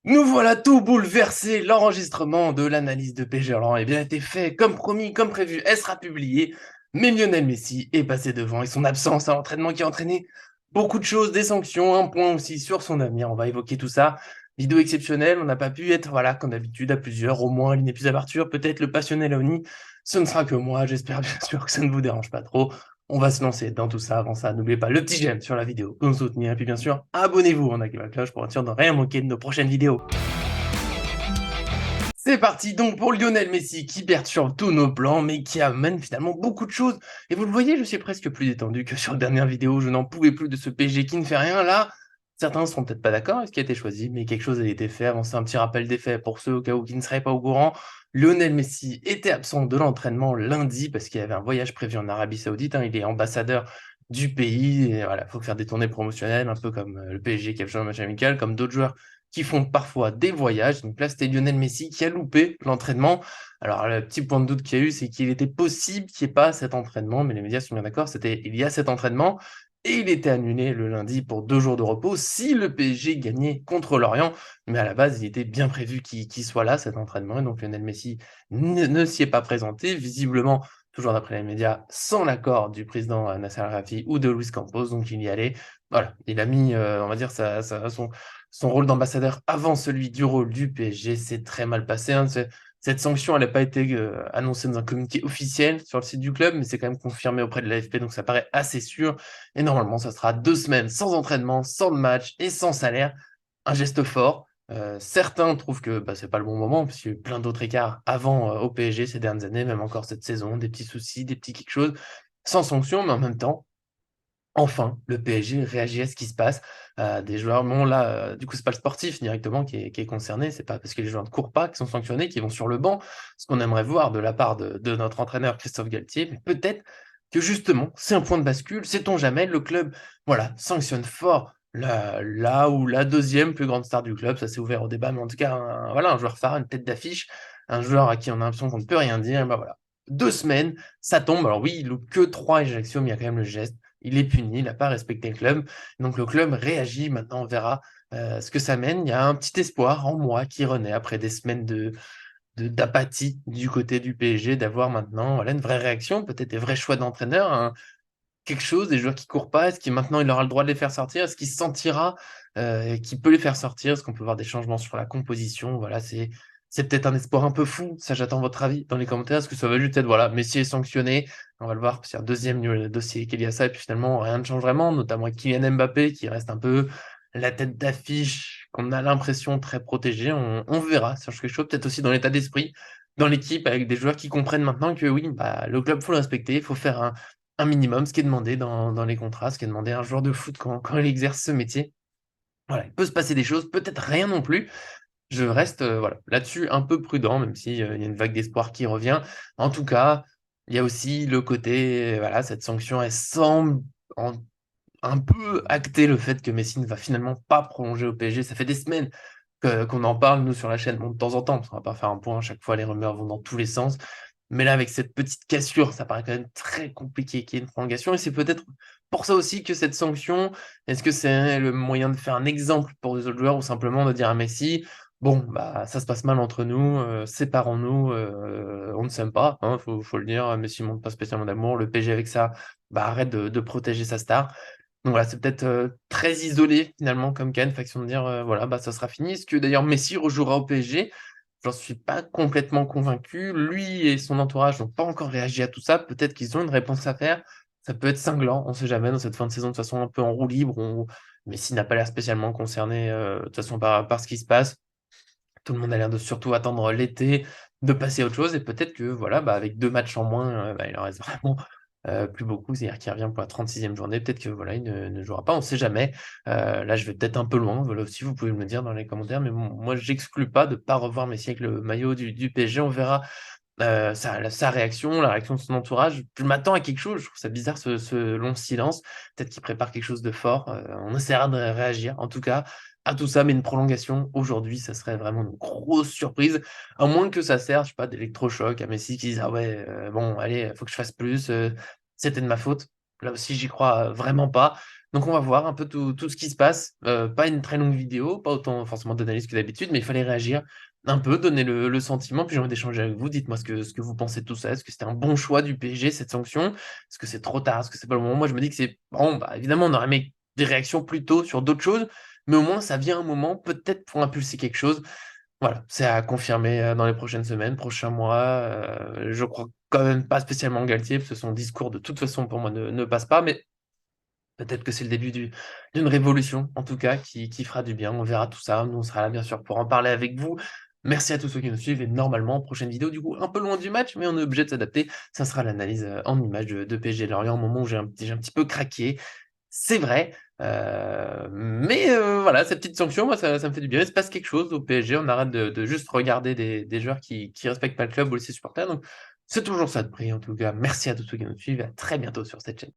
Nous voilà tout bouleversés. L'enregistrement de l'analyse de PSG Hollande a bien été fait, comme promis, comme prévu. Elle sera publiée. Mais Lionel Messi est passé devant et son absence à l'entraînement qui a entraîné beaucoup de choses, des sanctions, un point aussi sur son avenir. On va évoquer tout ça. Vidéo exceptionnelle, on n'a pas pu être, voilà, comme d'habitude, à plusieurs, au moins l'inépuisable Arthur, peut-être le passionné Laoni. Ce ne sera que moi, j'espère bien sûr que ça ne vous dérange pas trop. On va se lancer dans tout ça. Avant ça, n'oubliez pas le petit j'aime sur la vidéo pour nous soutenir. Et puis bien sûr, abonnez-vous en activant la cloche pour être sûr de rien manquer de nos prochaines vidéos. C'est parti donc pour Lionel Messi qui perturbe tous nos plans mais qui amène finalement beaucoup de choses. Et vous le voyez, je suis presque plus détendu que sur la dernière vidéo. Je n'en pouvais plus de ce PSG qui ne fait rien. Là, certains ne seront peut-être pas d'accord avec ce qui a été choisi, mais quelque chose a été fait. Avant, c'est un petit rappel des faits pour ceux au cas où qui ne seraient pas au courant. Lionel Messi était absent de l'entraînement lundi parce qu'il avait un voyage prévu en Arabie Saoudite, hein. Il est ambassadeur du pays. Et voilà, il faut faire des tournées promotionnelles, un peu comme le PSG qui a fait un match amical, comme d'autres joueurs qui font parfois des voyages. Donc là, c'était Lionel Messi qui a loupé l'entraînement. Alors, le petit point de doute qu'il y a eu, c'est qu'il était possible qu'il n'y ait pas cet entraînement, mais les médias sont bien d'accord, c'était il y a cet entraînement, et il était annulé le lundi pour 2 jours de repos si le PSG gagnait contre Lorient. Mais à la base, il était bien prévu qu'il soit là, cet entraînement, et donc Lionel Messi ne s'y est pas présenté, visiblement, toujours d'après les médias, sans l'accord du président Nasser Al-Khelaifi ou de Luis Campos, donc il y allait. Voilà, il a mis, on va dire, son rôle d'ambassadeur avant celui du rôle du PSG. C'est très mal passé, hein. Cette sanction, elle n'a pas été annoncée dans un communiqué officiel sur le site du club, mais c'est quand même confirmé auprès de l'AFP, donc ça paraît assez sûr. Et normalement, ça sera 2 semaines sans entraînement, sans match et sans salaire. Un geste fort. Certains trouvent que bah, c'est pas le bon moment, parce qu'il y a eu plein d'autres écarts avant au PSG ces dernières années, même encore cette saison, des petits soucis, des petits quelque chose, sans sanction, mais en même temps, enfin, le PSG réagit à ce qui se passe. Des joueurs, bon là, du coup, c'est pas le sportif directement qui est concerné, c'est pas parce que les joueurs ne courent pas qu'ils sont sanctionnés, qu'ils vont sur le banc, ce qu'on aimerait voir de la part de notre entraîneur Christophe Galtier, mais peut-être que justement, c'est un point de bascule, sait-on jamais, le club, voilà, sanctionne fort là où la deuxième plus grande star du club, ça s'est ouvert au débat, mais en tout cas, voilà, un joueur phare, une tête d'affiche, un joueur à qui on a l'impression qu'on ne peut rien dire, et bah voilà. 2 semaines, ça tombe. Alors oui, il loupe que 3 éjections, mais il y a quand même le geste. Il est puni, il n'a pas respecté le club. Donc le club réagit, maintenant on verra ce que ça mène. Il y a un petit espoir en moi qui renaît après des semaines d'apathie du côté du PSG, d'avoir maintenant voilà, une vraie réaction, peut-être des vrais choix d'entraîneur, hein, quelque chose, des joueurs qui courent pas, est-ce qu'il maintenant il aura le droit de les faire sortir, est-ce qu'il se sentira qu'il peut les faire sortir, est-ce qu'on peut voir des changements sur la composition, voilà, c'est peut-être un espoir un peu fou, ça j'attends votre avis dans les commentaires, est-ce que ça va juste être, voilà, Messi est sanctionné, on va le voir, parce qu'il y a un deuxième dossier qu'il y a ça, et puis finalement rien ne change vraiment, notamment avec Kylian Mbappé qui reste un peu la tête d'affiche, qu'on a l'impression très protégée, on verra, ça change quelque chose, peut-être aussi dans l'état d'esprit, dans l'équipe, avec des joueurs qui comprennent maintenant que oui, bah, le club faut le respecter, il faut faire un minimum, ce qui est demandé dans les contrats, ce qui est demandé à un joueur de foot quand il exerce ce métier. Voilà, il peut se passer des choses, peut-être rien non plus. Je reste voilà, là-dessus un peu prudent, même si, il y a une vague d'espoir qui revient. En tout cas, il y a aussi le côté, voilà, cette sanction, elle semble en un peu acter le fait que Messi ne va finalement pas prolonger au PSG. Ça fait des semaines qu'on en parle, nous, sur la chaîne, bon, de temps en temps, parce qu'on va pas faire un point, à chaque fois, les rumeurs vont dans tous les sens. Mais là, avec cette petite cassure, ça paraît quand même très compliqué qu'il y ait une prolongation. Et c'est peut-être pour ça aussi que cette sanction, est-ce que c'est le moyen de faire un exemple pour les autres joueurs ou simplement de dire à Messi, bon, bah, ça se passe mal entre nous, séparons-nous, on ne s'aime pas, hein, faut le dire, Messi montre pas spécialement d'amour, le PSG avec ça, bah, arrête de protéger sa star. Donc voilà, c'est peut-être très isolé finalement comme cas, une faction de dire, voilà, bah, ça sera fini. Est-ce que d'ailleurs Messi rejouera au PSG? J'en suis pas complètement convaincu. Lui et son entourage n'ont pas encore réagi à tout ça. Peut-être qu'ils ont une réponse à faire. Ça peut être cinglant, on sait jamais dans cette fin de saison de façon un peu en roue libre. Messi n'a pas l'air spécialement concerné de toute façon par ce qui se passe. Tout le monde a l'air de surtout attendre l'été, de passer à autre chose et peut-être que voilà, bah, avec 2 matchs en moins, bah, il en reste vraiment, plus beaucoup. C'est-à-dire qu'il revient pour la 36e journée. Peut-être que voilà, il ne jouera pas, on ne sait jamais. Là, je vais peut-être un peu loin, voilà aussi, vous pouvez me le dire dans les commentaires, mais bon, moi, j'exclus pas de pas revoir Messi avec le maillot du PSG. On verra, sa réaction, la réaction de son entourage. Je m'attends à quelque chose, je trouve ça bizarre ce long silence. Peut-être qu'il prépare quelque chose de fort, on essaiera de réagir. En tout cas, à tout ça, mais une prolongation aujourd'hui, ça serait vraiment une grosse surprise. À moins que ça serve, je sais pas, d'électrochoc à Messi qui dise: «Ah ouais, bon allez, faut que je fasse plus, c'était de ma faute». Là aussi, j'y crois, vraiment pas. Donc on va voir un peu tout ce qui se passe. Pas une très longue vidéo, pas autant forcément d'analyse que d'habitude, mais il fallait réagir un peu, donner le sentiment, puis j'ai envie d'échanger avec vous. Dites-moi ce que vous pensez de tout ça. Est-ce que c'était un bon choix du PSG, cette sanction? Est-ce que c'est trop tard? Est-ce que c'est pas le moment? Moi, je me dis que c'est bon, bah, évidemment, on aurait aimé des réactions plus tôt sur d'autres choses, mais au moins ça vient un moment, peut-être pour impulser quelque chose. Voilà, c'est à confirmer, dans les prochaines semaines, prochains mois, je crois quand même pas spécialement en Galtier, parce que son discours de toute façon pour moi ne passe pas, mais peut-être que c'est le début d'une révolution, en tout cas, qui fera du bien. On verra tout ça. Nous, on sera là, bien sûr, pour en parler avec vous. Merci à tous ceux qui nous suivent et normalement, prochaine vidéo, du coup, un peu loin du match, mais on est obligé de s'adapter. Ça sera l'analyse, en images de PSG Lorient, au moment où j'ai un petit peu craqué. C'est vrai, mais voilà, cette petite sanction, moi, ça me fait du bien. Il se passe quelque chose au PSG. On arrête de juste regarder des joueurs qui respectent pas le club ou ses supporters, donc c'est toujours ça de prix, en tout cas. Merci à tous ceux qui nous suivent et à très bientôt sur cette chaîne.